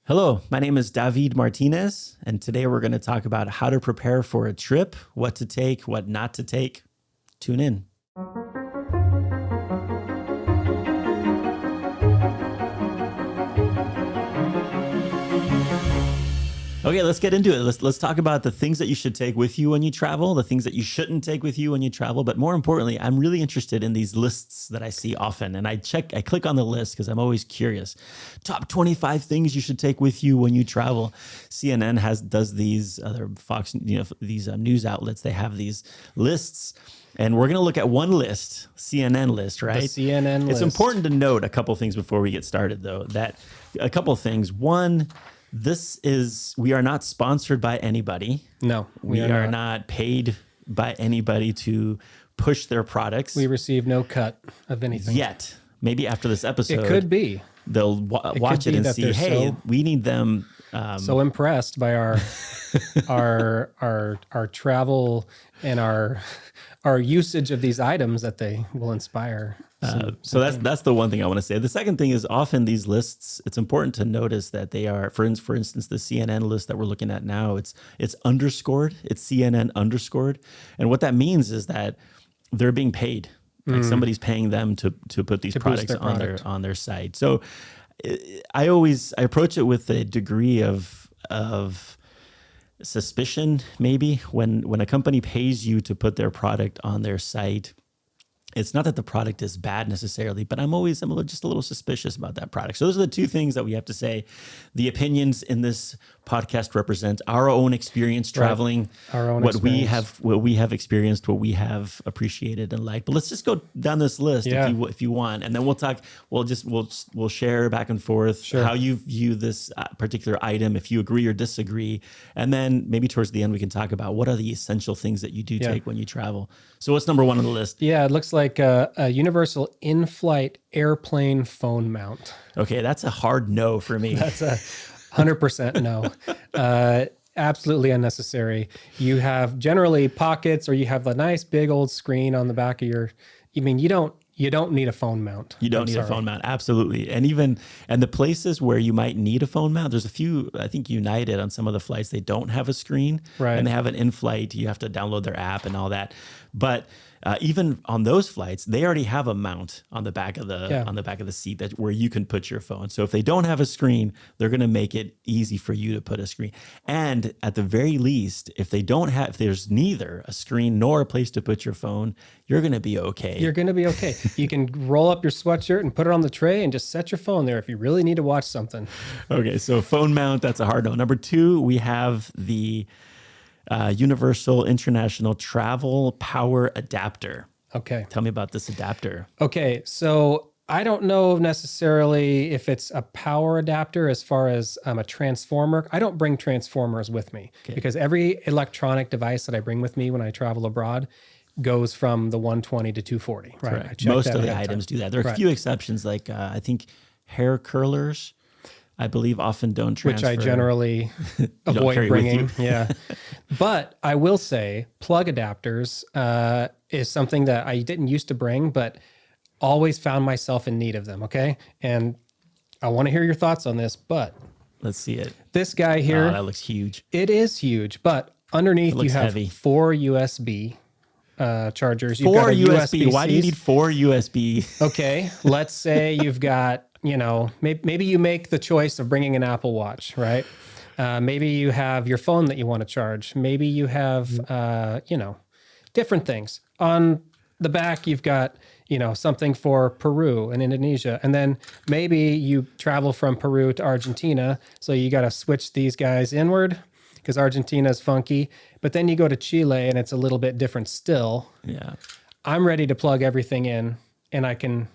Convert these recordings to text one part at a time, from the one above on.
Hello, my name is David Martinez, and today we're going to talk about how to prepare for a trip, what to take, what not to take. Tune in. Okay, let's get into it. Let's talk about the things that you should take with you when you travel, the things that you shouldn't take with you when you travel. But more importantly, I'm really interested in these lists that I see often, and I click on the list because I'm always curious. Top 25 things you should take with you when you travel. CNN does these, other Fox, these news outlets. They have these lists. And we're going to look at one list, CNN list, right? The CNN list. It's important to note a couple things before we get started, though. A couple things. One, we are not sponsored by anybody. No, we are not paid by anybody to push their products. We receive no cut of anything yet. Maybe after this episode, it could be they'll watch it and see, hey, we need them. So impressed by our travel and our usage of these items that they will inspire. So that's the one thing I want to say. The second thing is often these lists, it's important to notice that they are, for instance, the CNN list that we're looking at now, it's underscored, it's CNN underscored. And what that means is that they're being paid. Like somebody's paying them to put these products on their site. So I approach it with a degree of suspicion, maybe when a company pays you to put their product on their site. It's not that the product is bad necessarily, but I'm just a little suspicious about that product. So those are the two things that we have to say. The opinions in this podcast represent our own experience traveling, our own what we have experienced, what we have appreciated and liked. But let's just go down this list if you want, and then we'll talk. We'll share back and forth how you view this particular item, if you agree or disagree, and then maybe towards the end we can talk about what are the essential things that you do take when you travel. So what's number one on the list? Yeah, it looks like a universal in-flight airplane phone mount. Okay, that's a hard no for me. That's a 100% no. Absolutely unnecessary. You have generally pockets, or you have a nice big old screen on the back of your. You don't need a phone mount. You don't need a phone mount, absolutely. And the places where you might need a phone mount, there's a few. I think United on some of the flights they don't have a screen, right? And they have an in-flight. You have to download their app and all that, but. Even on those flights, they already have a mount on the back of the seat where you can put your phone. So if they don't have a screen, they're going to make it easy for you to put a screen. And at the very least, if there's neither a screen nor a place to put your phone, you're going to be okay. You're going to be okay. You can roll up your sweatshirt and put it on the tray and just set your phone there if you really need to watch something. Okay, so phone mount, that's a hard no. Number two, we have the Universal International Travel Power Adapter. Okay. Tell me about this adapter. Okay, so I don't know necessarily if it's a power adapter as far as a transformer. I don't bring transformers with me because every electronic device that I bring with me when I travel abroad goes from the 120 to 240. Right. Correct. Most of the items do that. There are a few exceptions, like I think hair curlers, I believe often don't transfer. Which I generally avoid bringing. Yeah. But I will say plug adapters is something that I didn't used to bring, but always found myself in need of them. Okay. And I want to hear your thoughts on this, but let's see it. This guy here. Oh, that looks huge. It is huge, but underneath you have heavy. 4 USB chargers. You've got USB. Why do you need 4 USB? Okay. Let's say you've got, maybe you make the choice of bringing an Apple Watch, right? Maybe you have your phone that you want to charge. Maybe you have, different things. On the back, you've got, something for Peru and Indonesia. And then maybe you travel from Peru to Argentina. So you got to switch these guys inward because Argentina is funky. But then you go to Chile and it's a little bit different still. Yeah. I'm ready to plug everything in and I can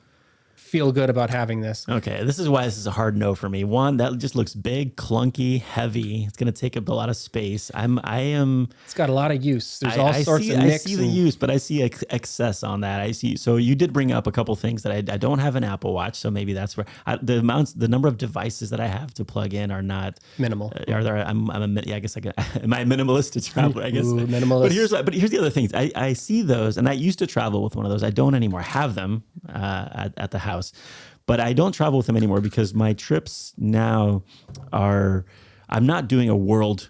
feel good about having this. Okay, this is why this is a hard no for me. One, that just looks big, clunky, heavy. It's going to take up a lot of space. It's got a lot of use. There's all sorts of nicks. I see the use, but I see excess on that. I see. So you did bring up a couple things that I don't have an Apple Watch, so maybe that's where the number of devices that I have to plug in are not minimal. Am I a minimalist traveler? I guess. Ooh, minimalist. But here's the other things. I see those, and I used to travel with one of those. I don't anymore have them at the house. but I don't travel with them anymore because my trips now I'm not doing a world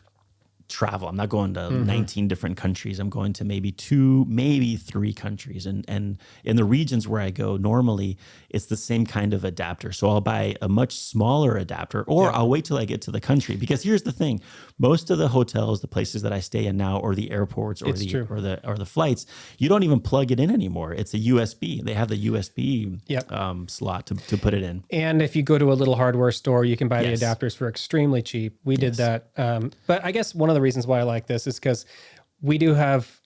travel. I'm not going to 19 different countries. I'm going to maybe 2, maybe 3 countries. And in the regions where I go, normally it's the same kind of adapter. So I'll buy a much smaller adapter, or I'll wait till I get to the country. Because here's the thing. Most of the hotels, the places that I stay in now, or the airports or the flights, you don't even plug it in anymore. It's a USB. They have the USB slot to put it in. And if you go to a little hardware store, you can buy the adapters for extremely cheap. We did that. But I guess one of the reasons why I like this is because we do have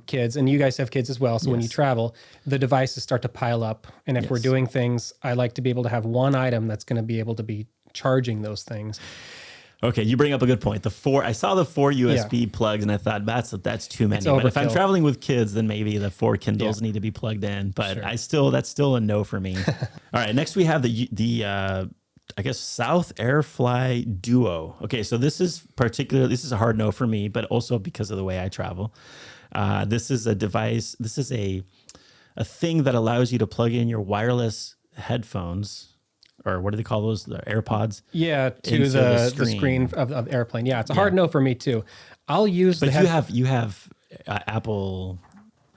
kids, and you guys have kids as well. So when you travel, the devices start to pile up. And if we're doing things, I like to be able to have one item that's going to be able to be charging those things. Okay, you bring up a good point. I saw the 4 USB plugs, and I thought that's too many. But if I'm traveling with kids, then maybe the 4 Kindles need to be plugged in. But that's still a no for me. All right, next we have the I guess South Airfly Duo. Okay, so this is a hard no for me, but also because of the way I travel. This is a device. This is a thing that allows you to plug in your wireless headphones, or what do they call those? The AirPods? Yeah, to the screen of the airplane. Yeah, it's a hard no for me too. I'll use But you have Apple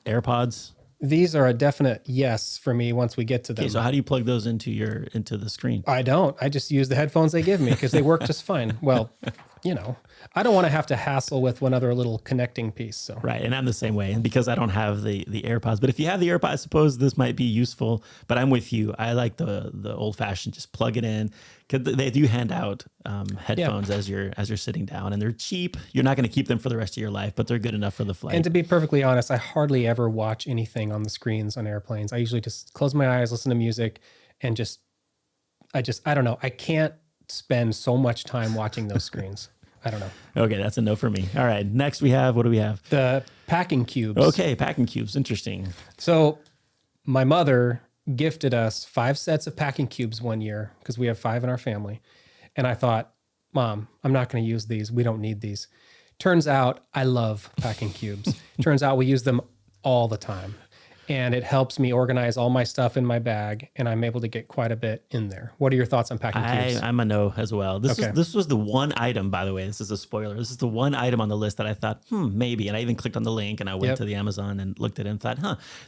AirPods? These are a definite yes for me once we get to them. Okay, so how do you plug those into the screen? I don't. I just use the headphones they give me because they work just fine. Well, I don't want to have to hassle with one other little connecting piece. So right, and I'm the same way. And because I don't have the AirPods, but if you have the AirPods, I suppose this might be useful. But I'm with you. I like the old fashioned, just plug it in, because they do hand out headphones as you're sitting down, and they're cheap. You're not going to keep them for the rest of your life, but they're good enough for the flight. And to be perfectly honest, I hardly ever watch anything on the screens on airplanes. I usually just close my eyes, listen to music, and I don't know. I can't spend so much time watching those screens. I don't know. Okay, that's a no for me. All right, next what do we have? The packing cubes. Okay, packing cubes. Interesting. So my mother gifted us 5 sets of packing cubes one year because we have 5 in our family. And I thought, Mom, I'm not going to use these. We don't need these. Turns out I love packing cubes. Turns out we use them all the time. And it helps me organize all my stuff in my bag, and I'm able to get quite a bit in there. What are your thoughts on packing cubes? I'm a no as well. This was the one item, by the way. This is a spoiler. This is the one item on the list that I thought, maybe. And I even clicked on the link, and I went to the Amazon and looked at it and thought,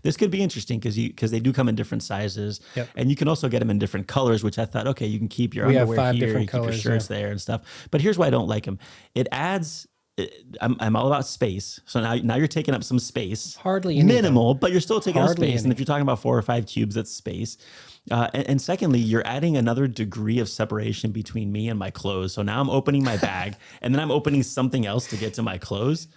this could be interesting because they do come in different sizes, and you can also get them in different colors. Which I thought, okay, you can keep your underwear here, you keep your shirts there and stuff. But here's why I don't like them. It adds. I'm all about space. So now you're taking up some space. Hardly anything. Minimal, but you're still taking up space. Anything. And if you're talking about 4 or 5 cubes, that's space. And secondly, you're adding another degree of separation between me and my clothes. So now I'm opening my bag, and then I'm opening something else to get to my clothes.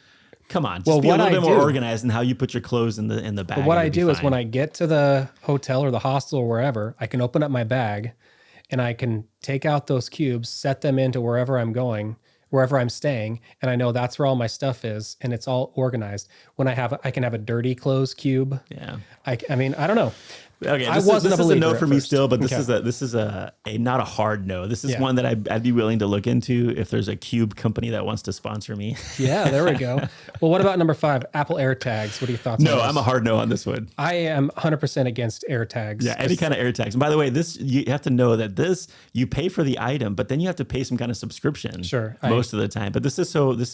Come on, just be a little bit more organized in how you put your clothes in the bag. But what I do is when I get to the hotel or the hostel or wherever, I can open up my bag, and I can take out those cubes, set them into wherever I'm going, wherever I'm staying, and I know that's where all my stuff is, and it's all organized. When I can have a dirty clothes cube. Yeah. I mean, I don't know. Okay, this is a no for me still, but this is a not a hard no. This is one that I'd be willing to look into if there's a cube company that wants to sponsor me. Yeah, there we go. Well, what about number 5, Apple AirTags? What are your thoughts on this? No, I'm a hard no on this one. I am 100% against AirTags. Yeah, any kind of AirTags. And by the way, you have to know that you pay for the item, but then you have to pay some kind of subscription. Sure. Most of the time. But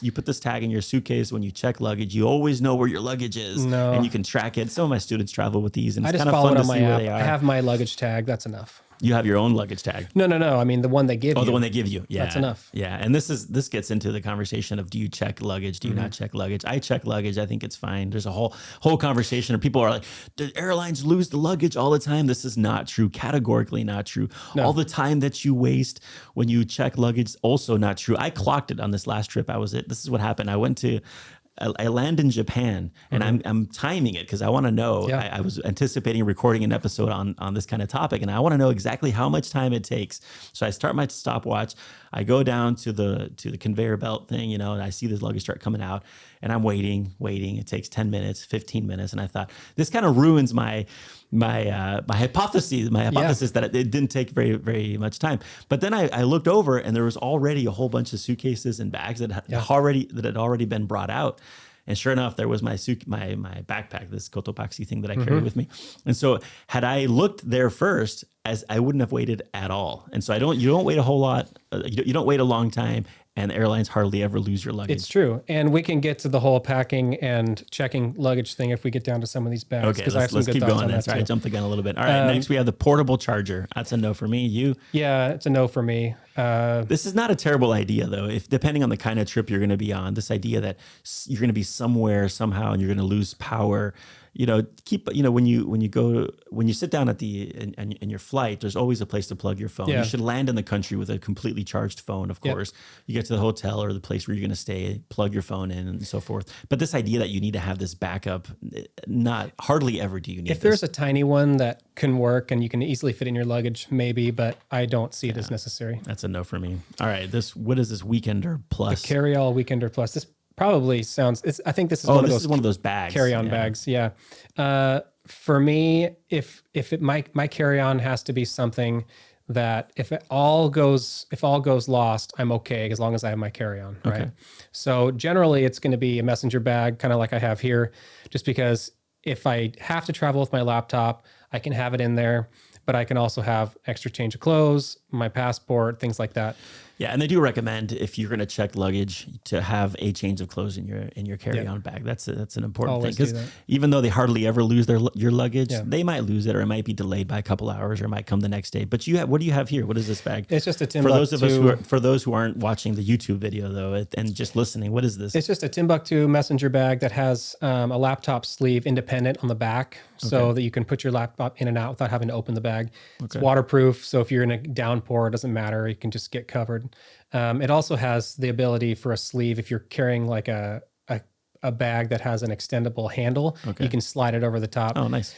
you put this tag in your suitcase when you check luggage. You always know where your luggage is, and you can track it. Some of my students travel with these, and it's kind of fun to see where they are. I have my luggage tag. That's enough. You have your own luggage tag. No. I mean, the one they give you. Oh, the one they give you. Yeah. That's enough. Yeah. And this gets into the conversation of, do you check luggage? Do you not check luggage? I check luggage. I think it's fine. There's a whole conversation of people are like, do airlines lose the luggage all the time? This is not true. Categorically not true. No. All the time that you waste when you check luggage, also not true. I clocked it on this last trip. This is what happened. I land in Japan, and I'm timing it because I want to know. Yeah. I was anticipating recording an episode on this kind of topic, and I want to know exactly how much time it takes. So I start my stopwatch. I go down to the conveyor belt thing, and I see this luggage start coming out, and I'm waiting. It takes 10 minutes, 15 minutes, and I thought this kind of ruins my hypothesis that it didn't take very, very much time. But then I looked over, and there was already a whole bunch of suitcases and bags that had already been brought out. And sure enough, there was my backpack, this Cotopaxi thing that I carry with me. And so had I looked there first, as I wouldn't have waited at all. And so you don't wait a whole lot. You don't wait a long time. And airlines hardly ever lose your luggage. It's true. And we can get to the whole packing and checking luggage thing if we get down to some of these bags. Okay, let's keep going. That's right. I jumped the gun a little bit. All right, next we have the portable charger. That's a no for me. You? Yeah, it's a no for me. This is not a terrible idea, though. If depending on the kind of trip you're going to be on, this idea that you're going to be somewhere somehow and you're going to lose power. When you sit down in your flight, there's always a place to plug your phone. Yeah. You should land in the country with a completely charged phone, of course. You get to the hotel or the place where you're going to stay, plug your phone in and so forth. But this idea that you need to have this backup, hardly ever do you need If there's a tiny one that can work and you can easily fit in your luggage, maybe, but I don't see it as necessary. That's a no for me. All right, what is this Weekender Plus? The Carry-All Weekender Plus. This probably sounds. I think this is one of those bags. Carry-on bags. Yeah. For me, if my carry-on has to be something that if all goes lost, I'm okay as long as I have my carry-on. Right. Okay. So generally, it's going to be a messenger bag, kind of like I have here, just because if I have to travel with my laptop, I can have it in there. But I can also have extra change of clothes, my passport, things like that. Yeah, and they do recommend if you're going to check luggage to have a change of clothes in your carry-on bag. That's an important Always thing do because that. even though they hardly ever lose your luggage, they might lose it or it might be delayed by a couple hours or it might come the next day. But what do you have here? What is this bag? It's just a Timbuktu. For those who aren't watching the YouTube video though and just listening, what is this? It's just a Timbuktu messenger bag that has a laptop sleeve independent on the back, so that you can put your laptop in and out without having to open the bag. It's waterproof, so if you're in a downpour, it doesn't matter. You can just get covered. It also has the ability for a sleeve if you're carrying like a bag that has an extendable handle. You can slide it over the top. Oh, nice.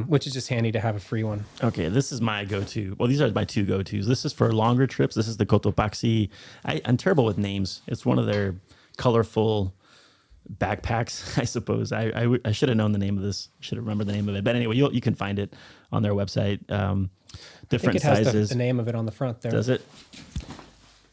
Which is just handy to have a free one. Okay, this is my go-to. Well, these are my two go-tos. This is for longer trips. This is the Cotopaxi. I'm terrible with names. It's one of their colorful backpacks, I suppose. I should have known the name of this. Should have remembered the name of it. But anyway, you can find it on their website. Different sizes. It has the name of it on the front there. Does it?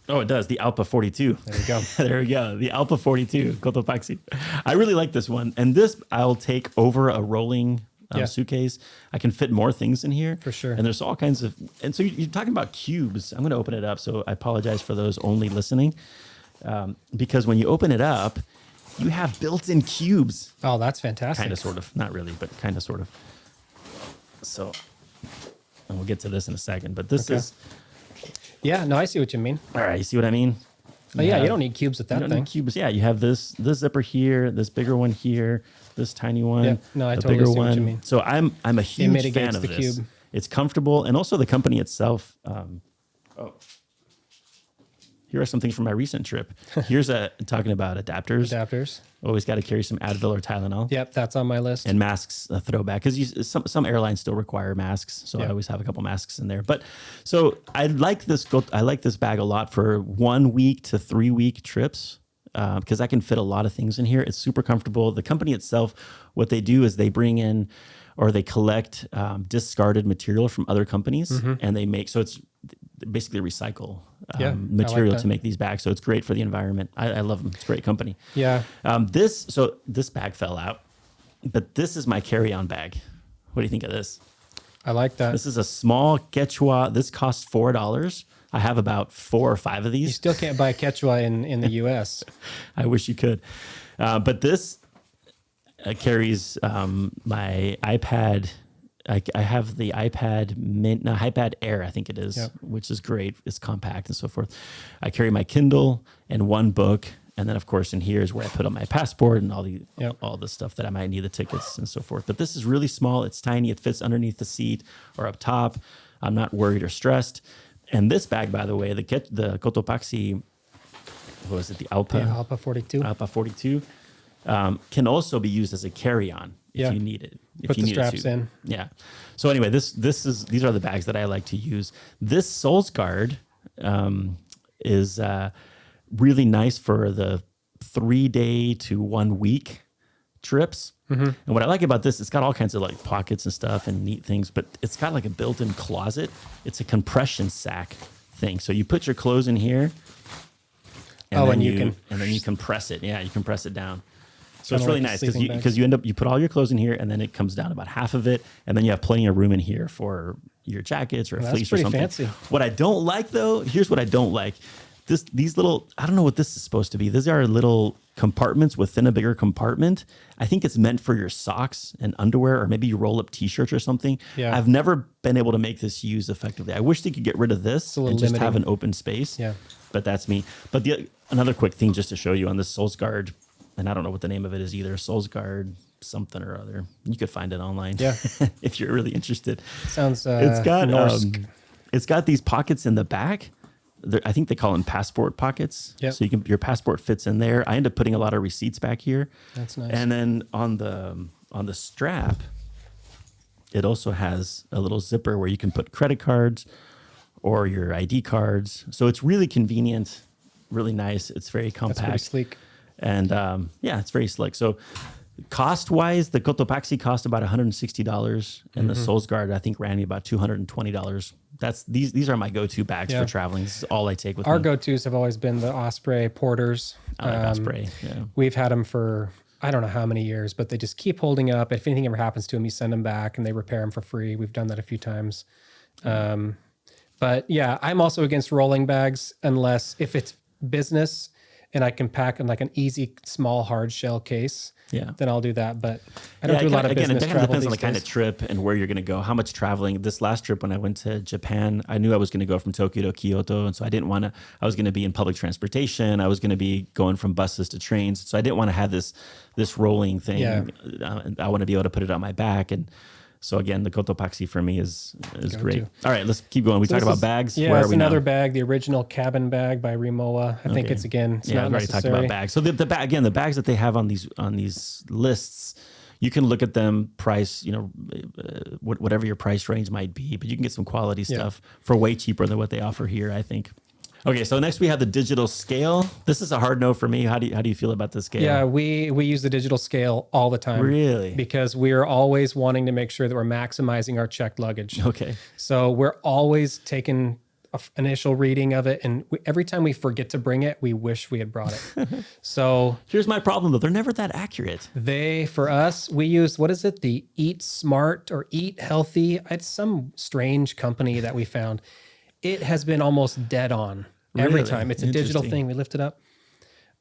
Oh, it does. The Alpa 42. There you go. There we go. The Alpa 42 Cotopaxi. I really like this one. And this I'll take over a rolling suitcase. I can fit more things in here. For sure. And there's all kinds of... And so you're talking about cubes. I'm going to open it up. So I apologize for those only listening. Because when you open it up, you have built-in cubes. Oh, that's fantastic. Kind of, sort of. Not really, but kind of, sort of. So... And we'll get to this in a second. But this is... Yeah, no, I see what you mean. All right, you see what I mean? Oh, yeah, you don't need cubes with that thing. Cubes, yeah. You have this zipper here, this bigger one here, this tiny one. Yeah, no, I the totally bigger see one. what you mean. So I'm a huge fan of the this. cube. It's comfortable, and also the company itself. Here are some things from my recent trip. Here's talking about adapters. Always got to carry some Advil or Tylenol. Yep, that's on my list. And masks, a throwback, because some airlines still require masks, so I always have a couple masks in there. But so I like this bag a lot for 1 week to 3 week trips because I can fit a lot of things in here. It's super comfortable. The company itself, what they do is they bring in or they collect discarded material from other companies, and they make so it's basically recycle material to make these bags. So it's great for the environment. I love them. It's a great company. Yeah. This bag fell out, but this is my carry-on bag. What do you think of this? I like that. This is a small Quechua. This costs $4. I have about 4 or 5 of these. You still can't buy Quechua in the U.S. I wish you could. But this carries my iPad. I have the iPad Air, I think it is, which is great. It's compact and so forth. I carry my Kindle and one book. And then, of course, in here is where I put on my passport and all the stuff that I might need, the tickets and so forth. But this is really small. It's tiny. It fits underneath the seat or up top. I'm not worried or stressed. And this bag, by the way, the Cotopaxi, what was it, the Alpa? Yeah, Alpa 42. Alpa 42 can also be used as a carry-on if you need it. Put the straps in. Yeah. So anyway, these are the bags that I like to use. This Soles Guard is really nice for the 3-day to 1 week trips. And what I like about this, it's got all kinds of like pockets and stuff and neat things, but it's got like a built-in closet. It's a compression sack thing. So you put your clothes in here, and then you compress it. Yeah, you compress it down. So it's Kinda really like a nice sleeping bag. because you put all your clothes in here, and then it comes down about half of it, and then you have plenty of room in here for your jackets or a That's fleece or pretty something. fancy. What I don't like though, here's what I don't like. These little, I don't know what this is supposed to be. These are little compartments within a bigger compartment. I think it's meant for your socks and underwear, or maybe you roll up t-shirts or something. Yeah. I've never been able to make this used effectively. I wish they could get rid of this a and little just have limiting. an open space. Yeah. But that's me. But another quick thing just to show you on this Solsguard, and I don't know what the name of it is either, Solsguard something or other. You could find it online. Yeah. If you're really interested. Sounds It's got Norse. it's got these pockets in the back. I think they call them passport pockets. Yep. So your passport fits in there. I end up putting a lot of receipts back here. That's nice. And then on the strap, it also has a little zipper where you can put credit cards or your ID cards. So it's really convenient, really nice. It's very That's compact. pretty sleek. And it's very slick. So cost wise, the Cotopaxi cost about $160, and the Solsguard I think ran me about $220. These are my go-to bags Yeah. for traveling. This is all I take with Our me. go-tos have always been the Osprey Porters. I like Osprey. Yeah. We've had them for I don't know how many years, but they just keep holding up. If anything ever happens to them, you send them back and they repair them for free. We've done that a few times. But yeah, I'm also against rolling bags unless if it's business and I can pack in like an easy, small, hard shell case. Yeah. Then I'll do that. But I don't do a lot of business it kind of travel depends on the these kind days. of trip and where you're going to go, how much traveling. This last trip when I went to Japan, I knew I was going to go from Tokyo to Kyoto. And so I was going to be in public transportation. I was going to be going from buses to trains. So I didn't want to have this rolling thing. Yeah. I want to be able to put it on my back. And so again, the Cotopaxi for me is great. All right, let's keep going. We talk about bags. Yeah, Where it's are we another now? bag, the original cabin bag by Rimowa. I think Okay. it's it's Yeah, not I've already talked necessary. about bags. So the bag again, the bags that they have on these lists, you can look at them, price, whatever your price range might be, but you can get some quality stuff for way cheaper than what they offer here, I think. Okay, so next we have the digital scale. This is a hard no for me. How do you feel about the scale? Yeah, we use the digital scale all the time. Really? Because we're always wanting to make sure that we're maximizing our checked luggage. Okay. So we're always taking an initial reading of it. And every time we forget to bring it, we wish we had brought it. So Here's my problem though. They're never that accurate. for us, we use, what is it? The Eat Smart or Eat Healthy. It's some strange company that we found. It has been almost dead on every Really? time. It's a digital Interesting. thing. We lift it up.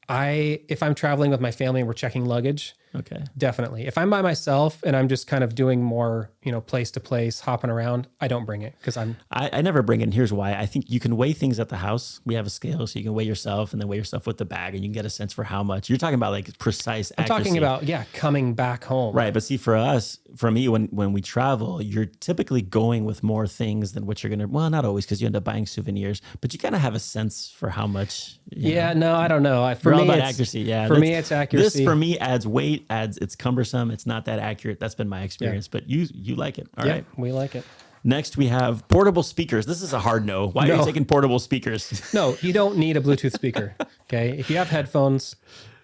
If I'm traveling with my family and we're checking luggage, Okay. definitely. If I'm by myself and I'm just kind of doing more, place to place, hopping around, I don't bring it because I never bring it. And here's why. I think you can weigh things at the house. We have a scale, so you can weigh yourself and then weigh yourself with the bag, and you can get a sense for how much. You're talking about like precise I'm accuracy. talking about, coming back home. Right. But see, for me, when we travel, you're typically going with more things than what you're going to, well, not always because you end up buying souvenirs, but you kind of have a sense for how much. Yeah, no, I don't know. For You're all me, about it's accuracy. Yeah. For me, it's accuracy. This for me adds weight, it's cumbersome. It's not that accurate. That's been my experience, but you like it. All right. We like it. Next, we have portable speakers. This is a hard no. Why are you No. taking portable speakers? No, you don't need a Bluetooth speaker. Okay. If you have headphones,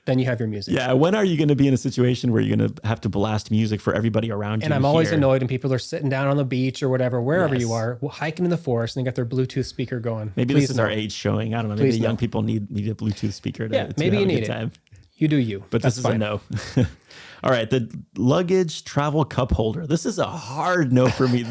then you have your music. Yeah. When are you going to be in a situation where you're going to have to blast music for everybody around you? And I'm always here? annoyed when people are sitting down on the beach or whatever, wherever Yes. you are, hiking in the forest and they got their Bluetooth speaker going. Maybe Please this is no. our age showing. I don't know. Maybe Please the young no. people need a Bluetooth speaker to, Maybe have you a need good it. time. You do you. But That's this is fine. a no. All right, the luggage travel cup holder. This is a hard no for me.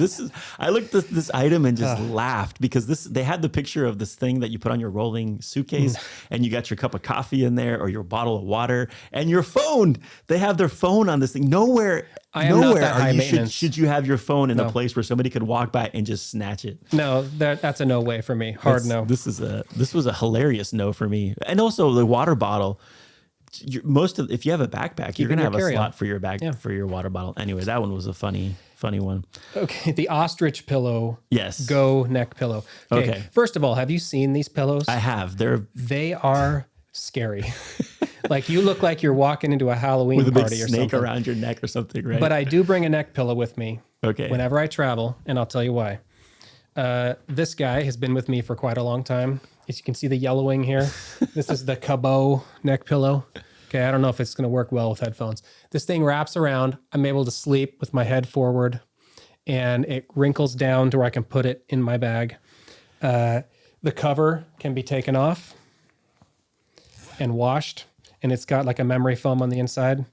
I looked at this item and just laughed because they had the picture of this thing that you put on your rolling suitcase and you got your cup of coffee in there or your bottle of water and your phone. They have their phone on this thing. Nowhere I am not that high should maintenance. you have your phone in a No. place where somebody could walk by and just snatch it. No, that's a no way for me. Hard no. This was a hilarious no for me. And also the water bottle. If you have a backpack, you're in gonna your have a carry-on. slot for your for your water bottle. Anyway, that one was a funny one. Okay, the ostrich pillow. Yes. Go neck pillow. Okay. First of all, have you seen these pillows? I have. They are scary. Like you look like you're walking into a Halloween With a big party or snake something. around your neck or something, right? But I do bring a neck pillow with me Okay. whenever I travel, and I'll tell you why. This guy has been with me for quite a long time. As you can see the yellowing here. This is the Cabot neck pillow. Okay, I don't know if it's going to work well with headphones. This thing wraps around. I'm able to sleep with my head forward, and it wrinkles down to where I can put it in my bag. The cover can be taken off and washed, and it's got like a memory foam on the inside.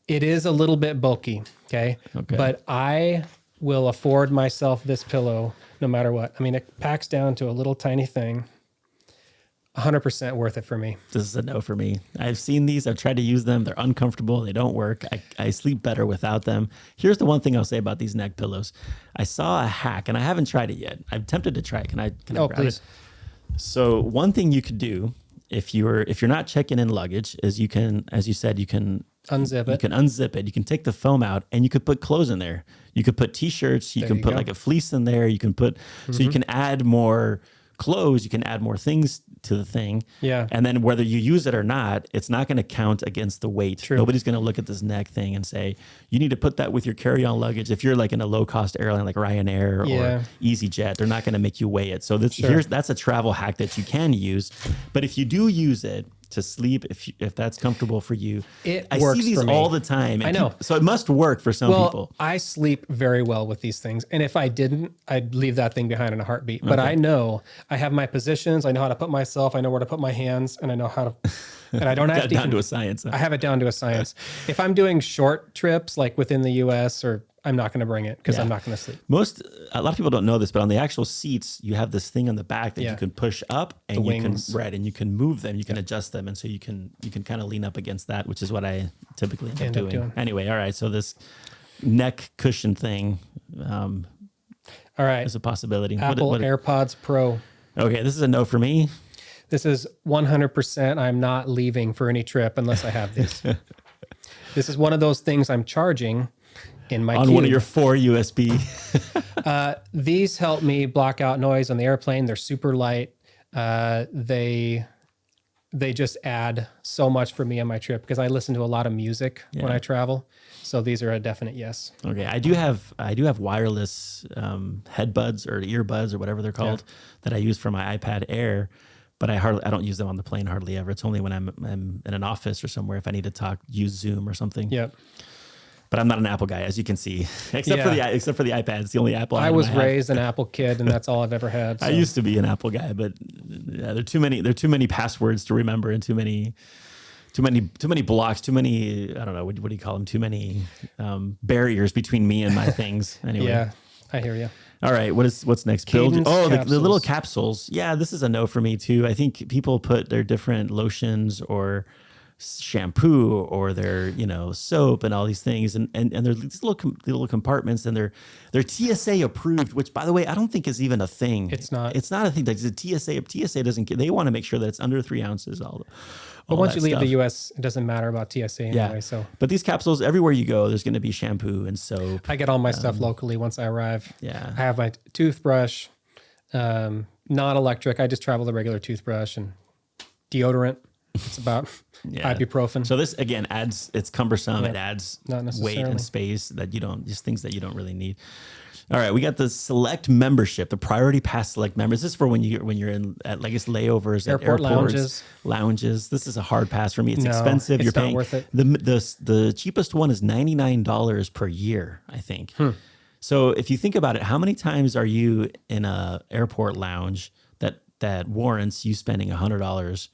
It is a little bit bulky, okay? But I will afford myself this pillow no matter what. I mean, it packs down to a little tiny thing. 100% worth it for me. This is a no for me. I've seen these. I've tried to use them. They're uncomfortable. They don't work. I sleep better without them. Here's the one thing I'll say about these neck pillows. I saw a hack, and I haven't tried it yet. I'm tempted to try it. Can I grab please. it? So one thing you could do if you're not checking in luggage is you can, as you said, you can unzip it. You can unzip it. You can take the foam out, and you could put clothes in there. You could put t-shirts. You can put like a fleece in there. You can put so you can add more clothes. You can add more things to the thing. Yeah. And then whether you use it or not, it's not going to count against the weight. True. Nobody's going to look at this neck thing and say, you need to put that with your carry-on luggage. If you're like in a low-cost airline like Ryanair or EasyJet, they're not going to make you weigh it. So that's a travel hack that you can use. But if you do use it to sleep, if that's comfortable for you, I works see these for me. all the time. I know. So it must work for some people. I sleep very well with these things. And if I didn't, I'd leave that thing behind in a heartbeat. But I know I have my positions. I know how to put myself. I know where to put my hands. And I know how to, and I don't have to down to a science. Huh? I have it down to a science. If I'm doing short trips, like within the US, or I'm not going to bring it because I'm not going to sleep. A lot of people don't know this, but on the actual seats, you have this thing on the back that you can push up and and you can move them, you can adjust them. And so you can kind of lean up against that, which is what I typically end up doing. Anyway, all right. So this neck cushion thing all right, is a possibility. Apple AirPods Pro. Okay, this is a no for me. This is 100%. I'm not leaving for any trip unless I have these. This is one of those things I'm charging in my on cube. One of your 4 USB. These help me block out noise on the airplane. They're super light. They just add so much for me on my trip because I listen to a lot of music when I travel. So these are a definite yes. Okay, I do have wireless headbuds or earbuds or whatever they're called that I use for my iPad Air, but I don't use them on the plane hardly ever. It's only when I'm in an office or somewhere if I need to use Zoom or something. Yep. But I'm not an Apple guy, as you can see, except for the iPad. It's the only Apple. I was raised an Apple kid, and that's all I've ever had. So. I used to be an Apple guy, but there are too many passwords to remember, and too many blocks, too many. I don't know what do you call them? Too many barriers between me and my things. Anyway, yeah, I hear you. All right, what's next? Cadence the little capsules. Yeah, this is a no for me too. I think people put their different lotions or shampoo or their soap and all these things and there's these little compartments, and they're TSA approved, which by the way I don't think is even a thing. It's not a thing. Like the TSA doesn't get, they want to make sure that it's under 3 ounces. But once you leave the US, it doesn't matter about TSA anyway. So, but these capsules, everywhere you go, there's going to be shampoo and soap. I get all my stuff locally once I arrive. Yeah, I have my toothbrush, not electric. I just travel the regular toothbrush and deodorant. It's about ibuprofen. So this again it's cumbersome. It adds Not weight and space that just things that you don't really need. All right, we got the select membership, the priority pass select members. This is for when you're in at I guess layovers, airport at airports, lounges. This is a hard pass for me. It's expensive. It's you're paying not worth it. The cheapest one is $99 per year, I think. So if you think about it, how many times are you in a airport lounge that warrants you spending $100?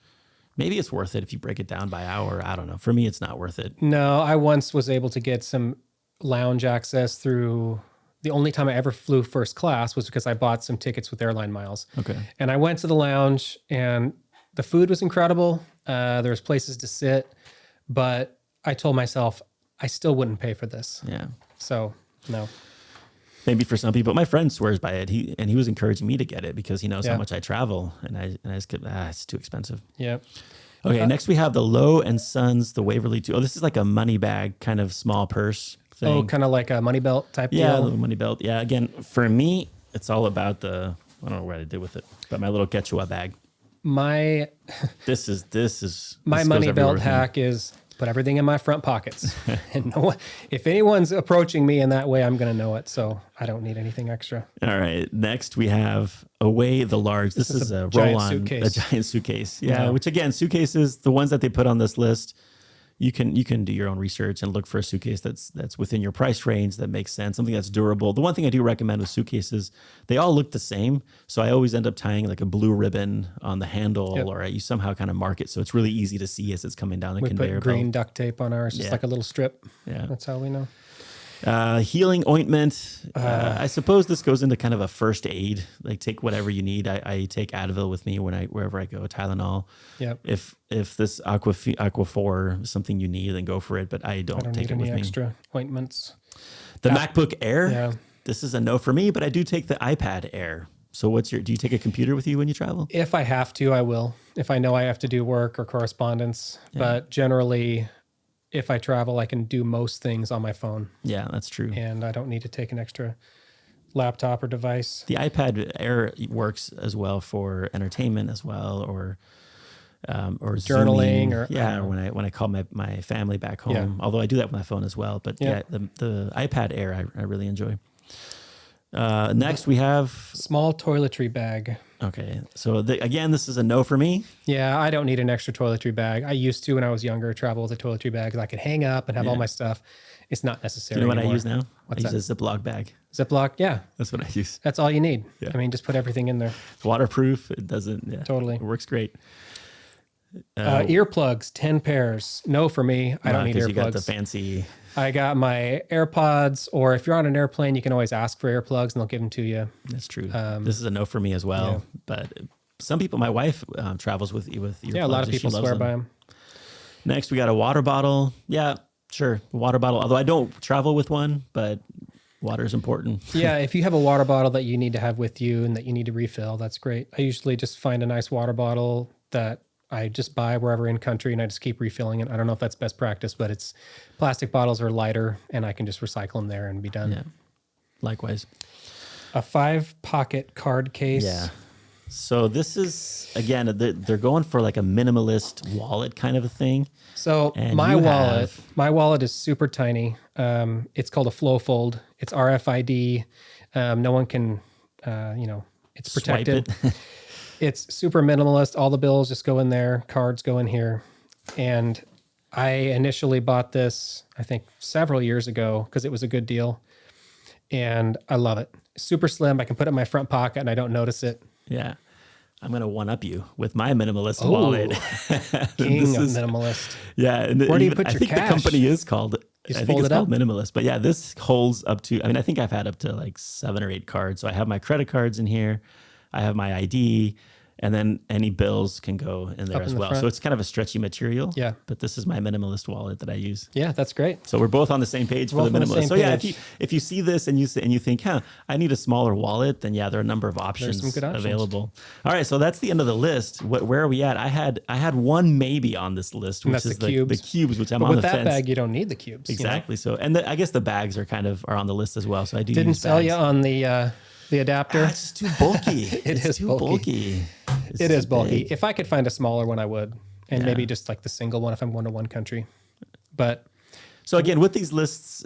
Maybe it's worth it if you break it down by hour. I don't know. For me, it's not worth it. No, I once was able to get some lounge access through. The only time I ever flew first class was because I bought some tickets with airline miles. Okay. And I went to the lounge, and the food was incredible. There was places to sit, but I told myself I still wouldn't pay for this. Yeah. So no. Maybe for some people, my friend swears by it. He was encouraging me to get it because he knows how much I travel, and I just could, it's too expensive. Yep. Okay. Next we have the Low and Sons, the Waverly 2. Oh, this is like a money bag kind of small purse thing. Oh, kind of like a money belt type Yeah, deal. a little money belt. Yeah. Again, for me, it's all about I don't know what I did with it, but my little Quechua bag. This is my money belt hack is put everything in my front pockets. And if anyone's approaching me in that way, I'm going to know it. So I don't need anything extra. All right. Next we have Away the Large. This is a roll-on, a giant suitcase. Yeah. Which again, suitcases, the ones that they put on this list, You can do your own research and look for a suitcase that's within your price range, that makes sense, something that's durable. The one thing I do recommend with suitcases, they all look the same. So I always end up tying like a blue ribbon on the handle, or you somehow kind of mark it so it's really easy to see as it's coming down the conveyor belt. We put green duct tape on ours, just like a little strip. Yeah. That's how we know. Healing ointment. I suppose this goes into kind of a first aid. Like take whatever you need. I take Advil with me wherever I go. Tylenol. Yep. If this Aquaphor is something you need, then go for it. But I don't take need it with any me. extra ointments. The MacBook Air. Yeah. This is a no for me, but I do take the iPad Air. So do you take a computer with you when you travel? If I have to, I will. If I know I have to do work or correspondence, but generally, if I travel, I can do most things on my phone. Yeah, that's true. And I don't need to take an extra laptop or device. The iPad Air works as well for entertainment as well, or journaling, Zooming. Or when I call my family back home. Yeah. Although I do that with my phone as well. But the iPad Air I really enjoy. Next we have small toiletry bag. Okay, so again, this is a no for me. Yeah, I don't need an extra toiletry bag. I used to when I was younger travel with a toiletry bag because I could hang up and have all my stuff. It's not necessary. Do you know what anymore. I use now? What's I use a Ziploc bag. Ziploc, yeah. That's what I use. That's all you need. Yeah. I mean, just put everything in there. It's waterproof. It doesn't. Yeah, totally. It works great. Earplugs, 10 pairs. No for me. I don't need earplugs. You got the fancy. I got my AirPods, or if you're on an airplane, you can always ask for earplugs and they'll give them to you. That's true. This is a no for me as well. Yeah. But some people, my wife travels with earplugs. Yeah, a lot of people swear by them. Next, we got a water bottle. Yeah, sure. Water bottle. Although I don't travel with one, but water is important. Yeah, if you have a water bottle that you need to have with you and that you need to refill, that's great. I usually just find a nice water bottle that I just buy wherever in country and I just keep refilling it. I don't know if that's best practice, but it's plastic bottles are lighter and I can just recycle them there and be done. Yeah. Likewise. A 5-pocket card case. Yeah. So this is, again, they're going for like a minimalist wallet kind of a thing. So and my wallet is super tiny. It's called a flow fold. It's RFID. No one can, it's protected. It's super minimalist. All the bills just go in there. Cards go in here. And I initially bought this, I think, several years ago because it was a good deal. And I love it. Super slim. I can put it in my front pocket and I don't notice it. Yeah. I'm going to one-up you with my minimalist wallet. King of minimalist. Yeah. And where do you put your cash? I think the company is called, called Minimalist. But yeah, this holds up to, I think I've had up to like 7 or 8 cards. So I have my credit cards in here. I have my ID. And then any bills can go in there as well. So it's kind of a stretchy material. Yeah. But this is my minimalist wallet that I use. Yeah, that's great. So we're both on the same page for the minimalist. So yeah, if you see this and you think, I need a smaller wallet, then yeah, there are a number of options available. All right, so that's the end of the list. Where are we at? I had one maybe on this list, which is the cubes, which I'm on the fence. With that bag, you don't need the cubes. Exactly. So, and I guess the bags are on the list as well. So I do. Didn't sell you on the adapter. It's too bulky. It's too bulky. It is bulky. If I could find a smaller one, I would. And maybe just like the single one if I'm going to one country. But so again, with these lists,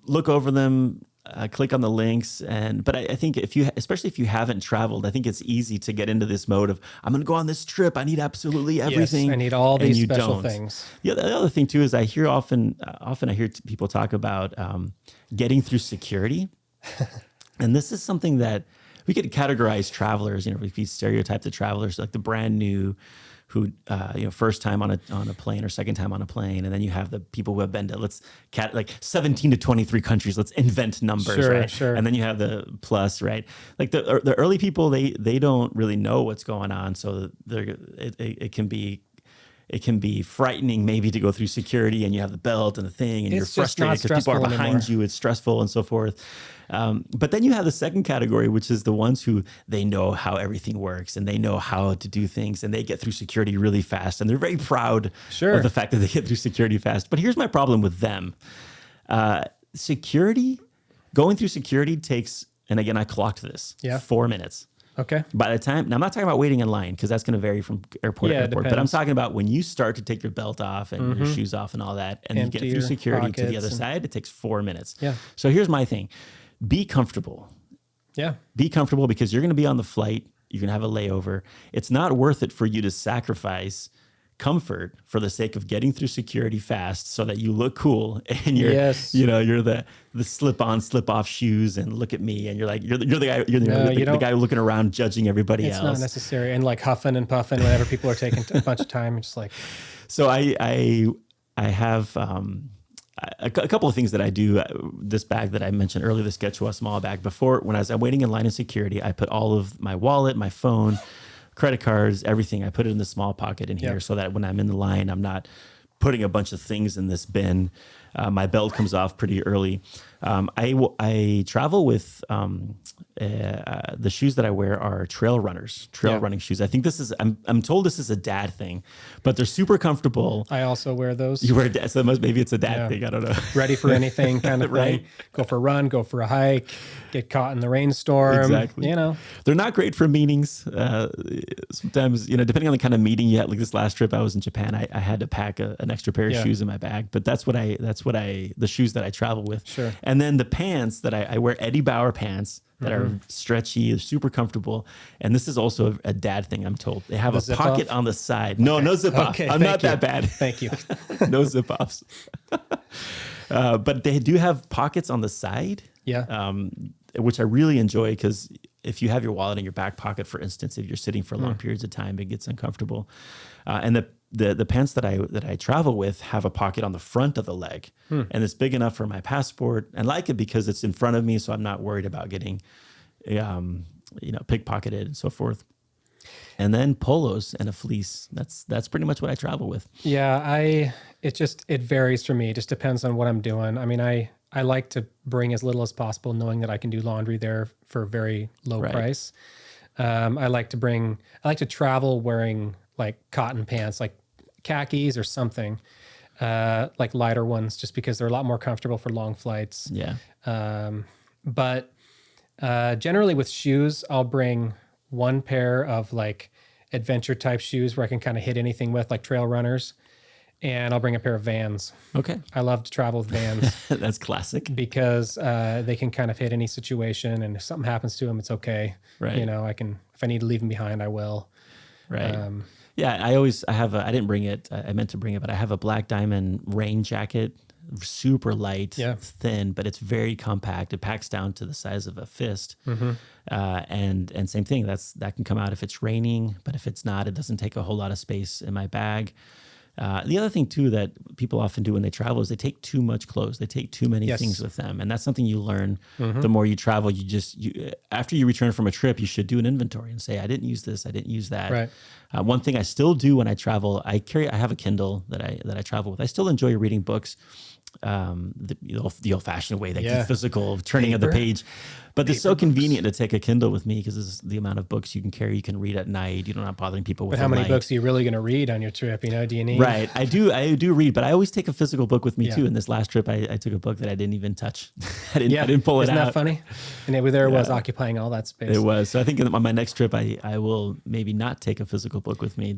look over them, click on the links. But I think especially if you haven't traveled, I think it's easy to get into this mode of, I'm going to go on this trip. I need absolutely everything. Yes, I need all these special things. Yeah. The other thing too is I hear often I hear people talk about getting through security. And this is something that we could categorize travelers, if we stereotype the travelers, like the brand new who, first time on a plane or second time on a plane. And then you have the people who have been to, like 17 to 23 countries, let's invent numbers, right? Sure. And then you have the plus, right? Like the early people, they don't really know what's going on. So it can be frightening maybe to go through security and you have the belt and the thing and you're frustrated because people are behind you. It's stressful and so forth. But then you have the second category, which is the ones who they know how everything works and they know how to do things and they get through security really fast and they're very proud of the fact that they get through security fast. But here's my problem with them. Going through security takes, and again, I clocked this, 4 minutes. Okay. By the time, now I'm not talking about waiting in line because that's going to vary from airport to airport, but I'm talking about when you start to take your belt off and your shoes off and all that, and you get through security to the other side, it takes 4 minutes. Yeah. So here's my thing. Be comfortable. Yeah. Be comfortable because you're going to be on the flight. You're going to have a layover. It's not worth it for you to sacrifice comfort for the sake of getting through security fast so that you look cool and you're, Yes. you're the slip on, slip off shoes and look at me. And you're like, you're the guy, the guy looking around judging everybody else. It's not necessary. And like huffing and puffing whenever people are taking a bunch of time. It's like, so I have, a couple of things that I do. This bag that I mentioned earlier, the Skechua small bag. Before, when I'm waiting in line in security, I put all of my wallet, my phone, credit cards, everything. I put it in the small pocket in here so that when I'm in the line, I'm not putting a bunch of things in this bin. My belt comes off pretty early. I travel with the shoes that I wear are trail running shoes. I think this is, I'm told this is a dad thing, but they're super comfortable. I also wear those. You wear, so maybe it's a dad thing. I don't know. Ready for anything kind of Right. thing. Go for a run, go for a hike, get caught in the rainstorm. Exactly. They're not great for meetings. Sometimes, depending on the kind of meeting you had, like this last trip I was in Japan, I had to pack an extra pair of shoes in my bag, but that's the shoes that I travel with. Sure. And then the pants that I wear, Eddie Bauer pants that are stretchy, they're super comfortable. And this is also a dad thing, I'm told. They have a pocket on the side. No, no zip off. I'm not that bad. Thank you. No zip offs. But they do have pockets on the side. Yeah. Which I really enjoy because if you have your wallet in your back pocket, for instance, if you're sitting for long periods of time, it gets uncomfortable. And the pants that I travel with have a pocket on the front of the leg, and it's big enough for my passport. And like it because it's in front of me, so I'm not worried about getting, pickpocketed and so forth. And then polos and a fleece. That's pretty much what I travel with. Yeah, it varies for me. It just depends on what I'm doing. I mean, I like to bring as little as possible, knowing that I can do laundry there for a very low price. I like to travel wearing like cotton pants, like khakis or something, like lighter ones, just because they're a lot more comfortable for long flights. Yeah. But generally with shoes, I'll bring one pair of like adventure type shoes where I can kind of hit anything with, like trail runners. And I'll bring a pair of Vans. Okay. I love to travel with Vans. That's classic. Because they can kind of hit any situation, and if something happens to them, it's okay. Right. If I need to leave them behind, I will. Right. I didn't bring it. I meant to bring it, but I have a Black Diamond rain jacket, super light, thin, but it's very compact. It packs down to the size of a fist. And same thing, that can come out if it's raining, but if it's not, it doesn't take a whole lot of space in my bag. The other thing too that people often do when they travel is they take too much clothes. They take too many things with them, and that's something you learn the more you travel. After you return from a trip, you should do an inventory and say, I didn't use this, I didn't use that. Right. One thing I still do when I travel, I have a Kindle that I travel with. I still enjoy reading books. The old-fashioned way, the physical turning of the page, but it's so convenient to take a Kindle with me because it's the amount of books you can carry. You can read at night. You're not bothering people with. But how many books are you really going to read on your trip? Do you need? Right, I do read, but I always take a physical book with me too. In this last trip, I took a book that I didn't even touch. I didn't pull it out. Isn't that funny? And it was occupying all that space. It was. So I think on my next trip, I will maybe not take a physical book with me.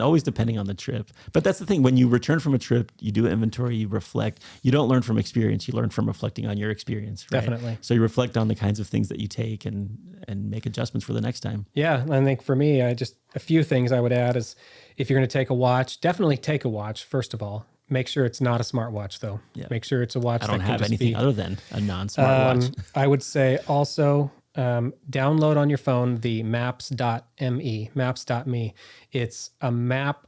Always depending on the trip. But that's the thing. When you return from a trip, you do an inventory, you reflect. You don't learn from experience. You learn from reflecting on your experience. Right? Definitely. So you reflect on the kinds of things that you take and make adjustments for the next time. Yeah, I think for me, a few things I would add is if you're going to take a watch, definitely take a watch. First of all, make sure it's not a smartwatch though. Yeah. Make sure it's a watch. I don't have anything other than a non-smartwatch. I would say also download on your phone the maps.me. It's a map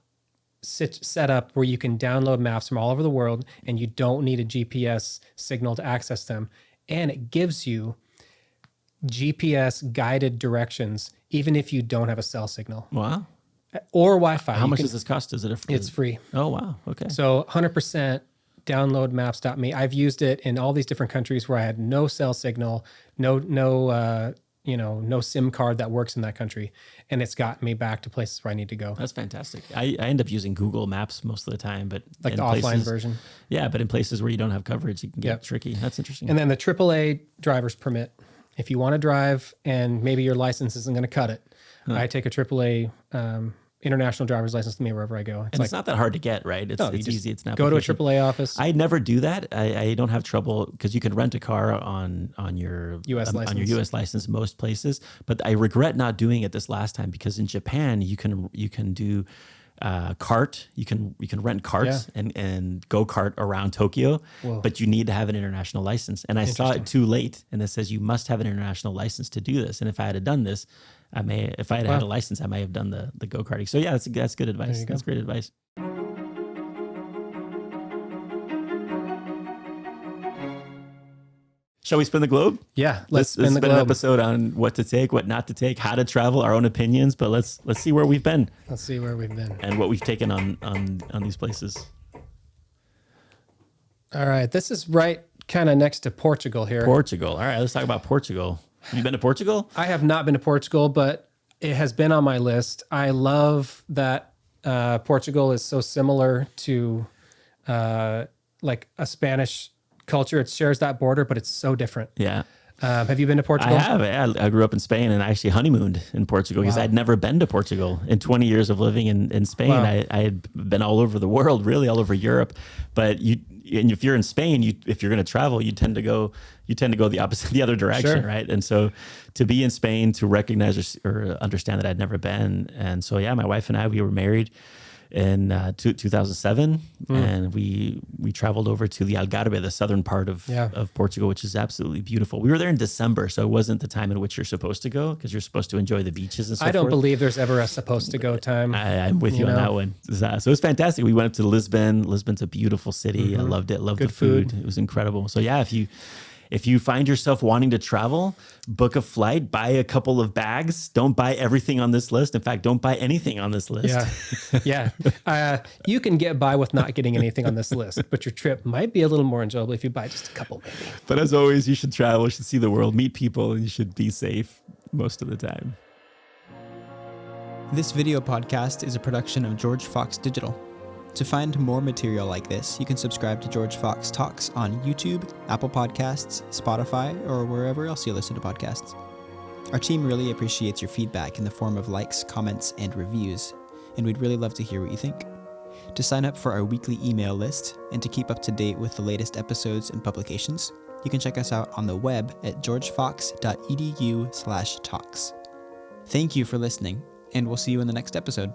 set up where you can download maps from all over the world, and you don't need a GPS signal to access them. And it gives you GPS guided directions, even if you don't have a cell signal. Wow. Or Wi-Fi. How much does this cost? It's free. Oh, wow. Okay. So 100% download maps.me. I've used it in all these different countries where I had no cell signal, no SIM card that works in that country. And it's got me back to places where I need to go. That's fantastic. I end up using Google Maps most of the time, but like the offline version. Yeah, but in places where you don't have coverage, it can get tricky. That's interesting. And then the AAA driver's permit. If you want to drive and maybe your license isn't going to cut it, I take a AAA international driver's license to me wherever I go. It's not that hard to get, right? It's easy. It's not. Go to a AAA office. I never do that. I don't have trouble because you can rent a car on your U.S. license. On your U.S. license most places. But I regret not doing it this last time because in Japan you can do cart. You can rent carts and go kart around Tokyo, but you need to have an international license. And I saw it too late, and it says you must have an international license to do this. And if I had done this, if I had a license, I may have done the go karting. So yeah, that's good advice. That's great advice. Shall we spin the globe? Yeah, let's spin the globe. globe. An episode on what to take, what not to take, how to travel, our own opinions. But let's see where we've been. Let's see where we've been and what we've taken on these places. All right, this is right kind of next to Portugal here. Portugal. All right, let's talk about Portugal. Have you been to Portugal? I have not been to Portugal, but it has been on my list. I love that Portugal is so similar to like a Spanish culture. It shares that border, but it's so different. Yeah. Have you been to Portugal? I have. Yeah, I grew up in Spain and I actually honeymooned in Portugal because I'd never been to Portugal. In 20 years of living in Spain, I had been all over the world, really all over Europe. But if you're in Spain, if you're going to travel, you tend to go the other direction, right? And so to be in Spain, to recognize or understand that I'd never been. And so, yeah, my wife and I, we were married in 2007, and we traveled over to the Algarve, the southern part of Portugal, which is absolutely beautiful. We were there in December, so it wasn't the time in which you're supposed to go because you're supposed to enjoy the beaches and so forth. I don't believe there's ever a supposed to go time. I'm with you on that one. So it was fantastic. We went up to Lisbon. Lisbon's a beautiful city. I loved it. Loved the food. It was incredible. So yeah, if you find yourself wanting to travel, book a flight, buy a couple of bags. Don't buy everything on this list. In fact, don't buy anything on this list. Yeah. You can get by with not getting anything on this list, but your trip might be a little more enjoyable if you buy just a couple, maybe. But as always, you should travel, you should see the world, meet people, and you should be safe most of the time. This video podcast is a production of George Fox Digital. To find more material like this, you can subscribe to George Fox Talks on YouTube, Apple Podcasts, Spotify, or wherever else you listen to podcasts. Our team really appreciates your feedback in the form of likes, comments, and reviews, and we'd really love to hear what you think. To sign up for our weekly email list and to keep up to date with the latest episodes and publications, you can check us out on the web at georgefox.edu/talks. Thank you for listening, and we'll see you in the next episode.